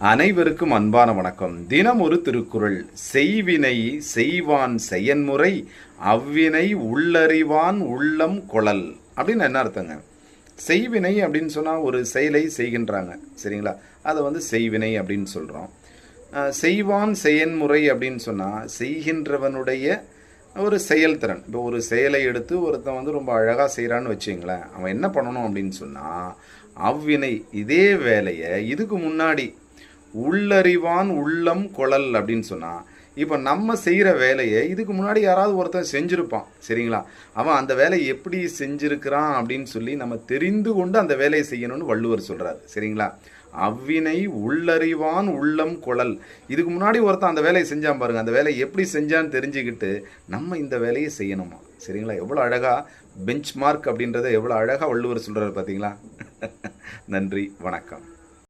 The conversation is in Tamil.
அனைவருக்கும் அன்பான வணக்கம். தினம் ஒரு திருக்குறள். செய்வினை செய்வான் செயன்முறை, அவ்வினை உள்ளறிவான் உள்ளம் கொளல். அப்படின்னு என்ன அர்த்தங்க? செய்வினை அப்படின்னு சொன்னால் ஒரு செயலை செய்கின்றாங்க, சரிங்களா? அதை செய்வினை அப்படின்னு சொல்கிறோம். செய்வான் செயன்முறை அப்படின்னு சொன்னால் செய்கின்றவனுடைய ஒரு செயல்திறன். இப்போ ஒரு செயலை எடுத்து ஒருத்தன் ரொம்ப அழகாக செய்கிறான்னு வச்சுங்களேன், அவன் என்ன பண்ணணும் அப்படின்னு சொன்னால், அவ்வினை இதே வேலையை இதுக்கு முன்னாடி உள்ளறிவான் உள்ளம் கொளல் அப்படின்னு சொன்னால், இப்போ நம்ம செய்கிற வேலையை இதுக்கு முன்னாடி யாராவது ஒருத்தன் செஞ்சுருப்பான், சரிங்களா? அவன் அந்த வேலையை எப்படி செஞ்சுருக்கிறான் அப்படின்னு சொல்லி நம்ம தெரிந்து கொண்டு அந்த வேலையை செய்யணும்னு வள்ளுவர் சொல்கிறார், சரிங்களா? அவ்வினை உள்ளறிவான் உள்ளம் கொளல். இதுக்கு முன்னாடி ஒருத்தன் அந்த வேலையை செஞ்சான் பாருங்க, அந்த வேலையை எப்படி செஞ்சான்னு தெரிஞ்சுக்கிட்டு நம்ம இந்த வேலையை செய்யணுமா, சரிங்களா? எவ்வளோ அழகாக பெஞ்ச் மார்க் அப்படின்றத எவ்வளோ அழகாக வள்ளுவர் சொல்கிறார் பார்த்தீங்களா? நன்றி, வணக்கம்.